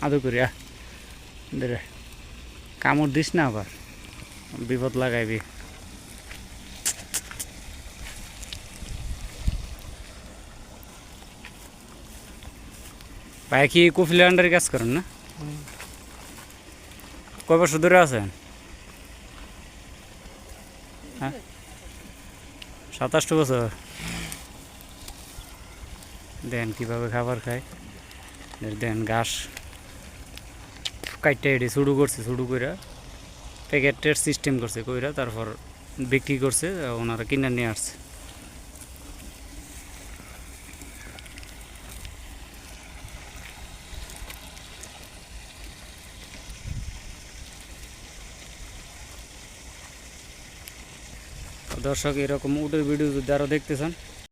আদর করি দে কামড় দিস না আবার বিপদ লাগাইবি। ভাই কি কফিল আন্ডারে কাজ করেন না? কয় বছর ধরে আছেন? হ্যাঁ 27 বছর। দেন কিভাবে খাবার খায়, দেন ঘাস কাইটটা এটি শুরু করছে, শুরু কইরা প্যাকেটের সিস্টেম করছে কইরা, তারপর বিক্রি করছে, ওনারা কিনে নিয়ে আসছে। দর্শক এরকম উটের ভিডিও যদি আরও দেখতে চান